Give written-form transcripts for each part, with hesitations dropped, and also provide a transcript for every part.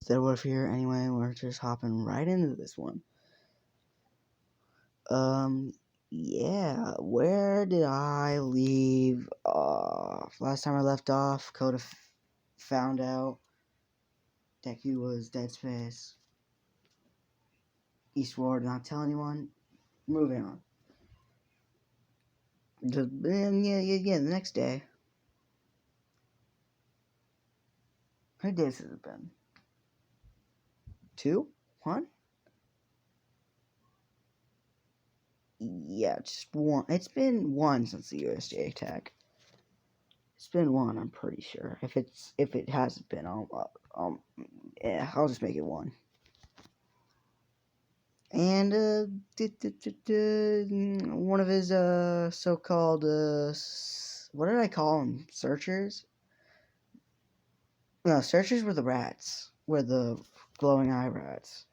that we're here anyway. We're just hopping right into this one. Yeah, where did I leave off? Last time I left off, Coda found out Deku was Dead Space. He swore to not tell anyone. Moving on. Just, the next day. How many days has it been? 2? 1? Yeah, just 1. It's been 1 since the USJ attack. It's been 1, I'm pretty sure. If it hasn't been, I'll just make it 1. And one of his so-called what did I call them? Searchers? No, searchers were the rats. Were the glowing eye rats.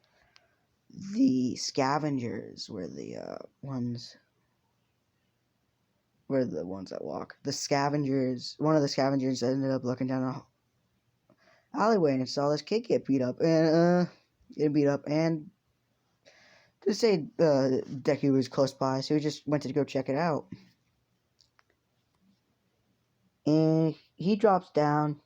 The scavengers were the ones. Were the ones that walk. The scavengers. One of the scavengers ended up looking down a alleyway and saw this kid get beat up and to say Deku was close by, so he just went to go check it out. And he drops down.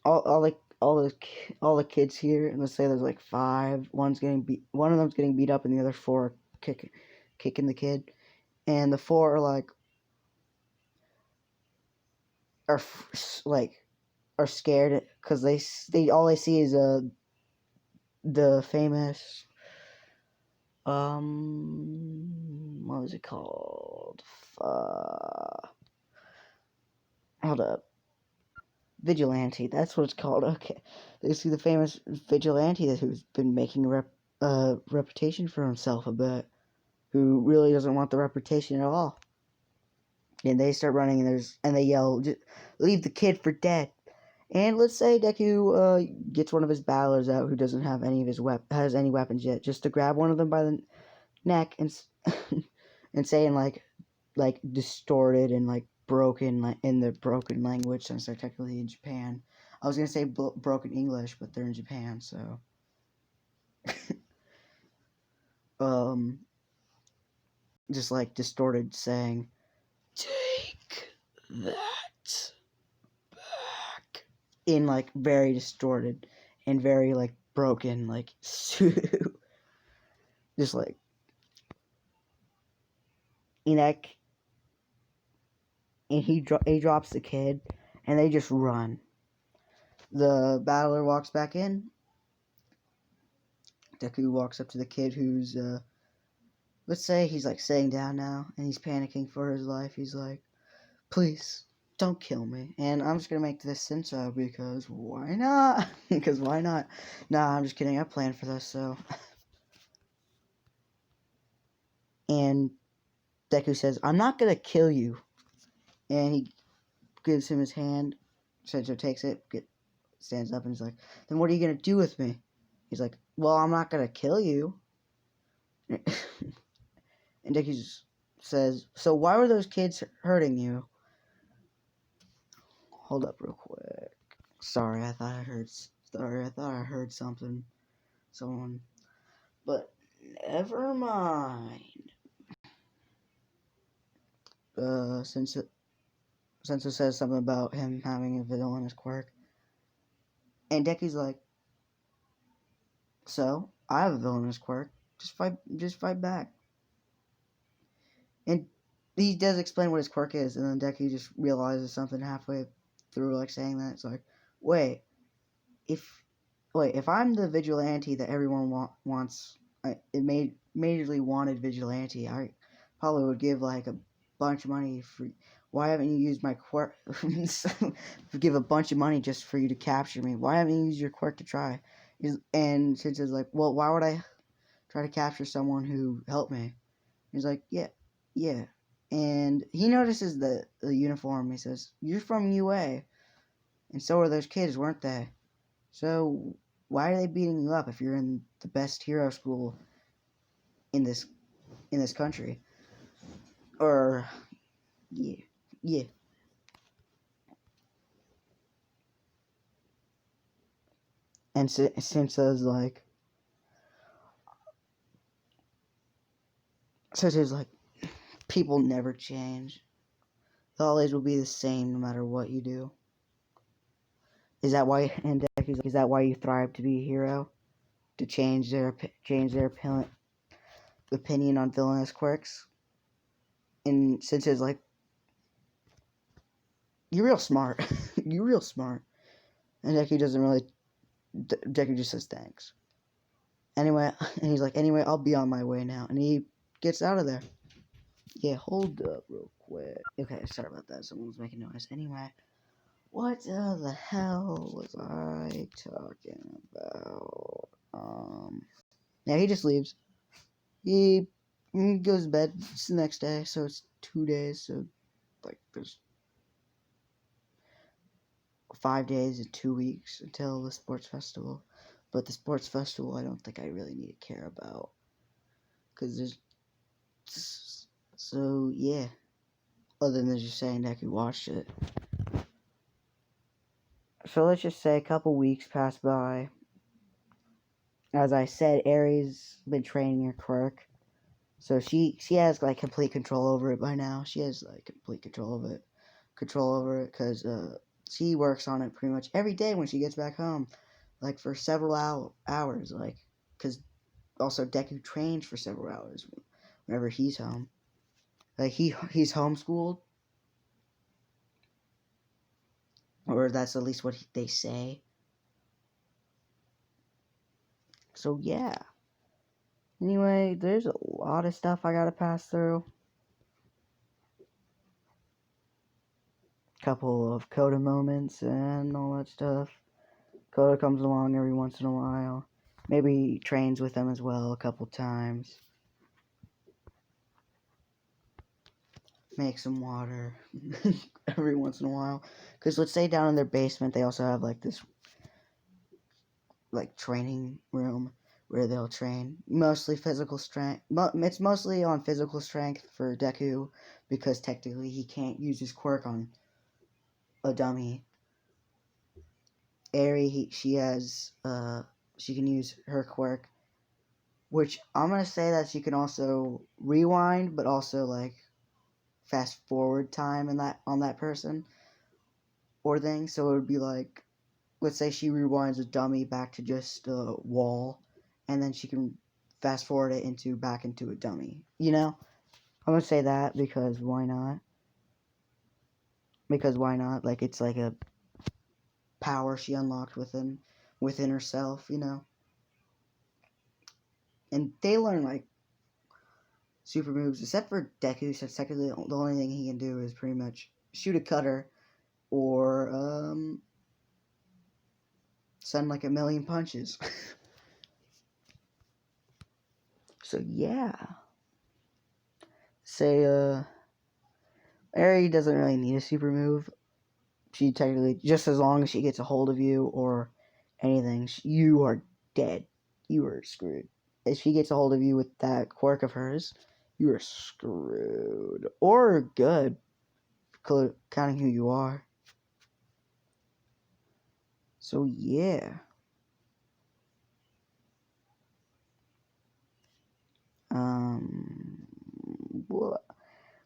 All the kids here, and let's say there's like 5. One of them's getting beat up, and the other 4 kicking the kid, and the 4 are scared because they all they see is the famous what was it called? Hold up. Vigilante, that's what it's called. Okay, they see the famous vigilante who's been making a reputation for himself a bit, who really doesn't want the reputation at all. And they start running, and they yell, "Leave the kid for dead!" And let's say Deku gets one of his battlers out who doesn't have any of his has any weapons yet, just to grab one of them by the neck and and say in like distorted and like broken in the broken language, since they're technically in Japan. I was gonna say broken English, but they're in Japan, so just like distorted, saying, "Take that back," in like very distorted and very like broken, like just like Enek. And he drops the kid, and they just run. The battler walks back in. Deku walks up to the kid who's, let's say he's like sitting down now, and he's panicking for his life. He's like, "Please, don't kill me." And I'm just gonna make this Sensei because why not? Because why not? Nah, I'm just kidding. I planned for this, so. And Deku says, "I'm not gonna kill you." And he gives him his hand. Sensei takes it, stands up, and he's like, "Then what are you gonna do with me?" He's like, "Well, I'm not gonna kill you." And Deku says, "So why were those kids hurting you?" Hold up real quick. Sorry, I thought I heard something. Someone. But never mind. Sensei says something about him having a villainous quirk. And Deku's like, "So, I have a villainous quirk. Just fight back." And he does explain what his quirk is, and then Deku just realizes something halfway through, like saying that. It's like, wait, if I'm the vigilante that everyone wants, majorly wanted vigilante, I probably would give like a bunch of money for. Why haven't you used my quirk? Give a bunch of money just for you to capture me. Why haven't you used your quirk to try? And Shinsu's like, well, why would I try to capture someone who helped me? He's like, yeah. And he notices the uniform. He says, "You're from UA. And so are those kids, weren't they? So why are they beating you up if you're in the best hero school in this country?" Or yeah. And Sensei's like, people never change. They always will be the same no matter what you do. Is that why? And Deku's like, is that why you thrive to be a hero? To change their opinion on villainous quirks? And Sensei's like, you're real smart. You're real smart. And Deku doesn't really. Deku just says thanks. Anyway, and he's like, anyway, I'll be on my way now. And he gets out of there. Yeah, hold up real quick. Okay, sorry about that. Someone's making noise. Anyway, what the hell was I talking about? Yeah, he just leaves. He goes to bed. It's the next day, so it's 2 days. So, like, there's 5 days and 2 weeks until the sports festival. But the sports festival, I don't think I really need to care about. Because there's. So, yeah. Other than just saying that I could watch it. So, let's just say a couple weeks pass by. As I said, Aries been training her quirk. So she has like complete control over it by now. She has like complete control over it because she works on it pretty much every day when she gets back home, like for several hours. Like, because also Deku trains for several hours whenever he's home. Like he's homeschooled, or that's at least what they say. So yeah. Anyway, there's a lot of stuff I gotta pass through. Couple of Coda moments and all that stuff. Coda comes along every once in a while. Maybe he trains with them as well a couple times. Make some water every once in a while. Because let's say down in their basement they also have like this like training room where they'll train. Mostly physical strength. It's mostly on physical strength for Deku because technically he can't use his quirk on a dummy. Eri, she can use her quirk, which I'm gonna say that she can also rewind, but also like fast forward time in that on that person or thing. So it would be like, let's say she rewinds a dummy back to just a wall, and then she can fast forward it back into a dummy. You know, I'm gonna say that because why not? Because why not? Like it's like a power she unlocked within herself. You know. And they learn like super moves, except for Deku. So technically, the only thing he can do is pretty much shoot a cutter or send like a million punches. So yeah, say Eri doesn't really need a super move. She technically, just as long as she gets a hold of you or anything, you are dead. You are screwed. If she gets a hold of you with that quirk of hers, you are screwed. Or good, counting who you are. So yeah.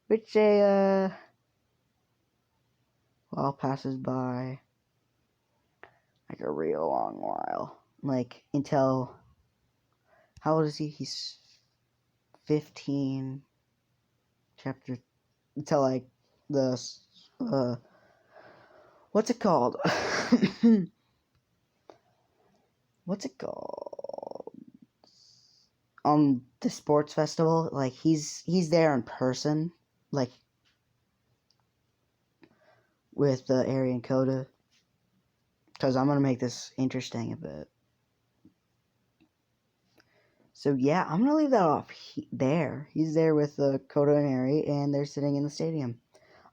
Which a while passes by, like a real long while, like until how old is he? He's 15. Chapter until like the what's it called? What's it called? On the sports festival, like he's there in person, like with Eri and Coda. Because I'm gonna make this interesting a bit. So yeah, I'm gonna leave that off there. He's there with Coda and Eri, and they're sitting in the stadium.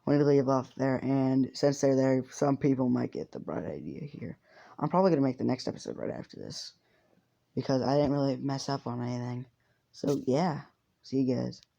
I'm gonna leave off there, and since they're there, some people might get the bright idea here. I'm probably gonna make the next episode right after this because I didn't really mess up on anything. So yeah, see you guys.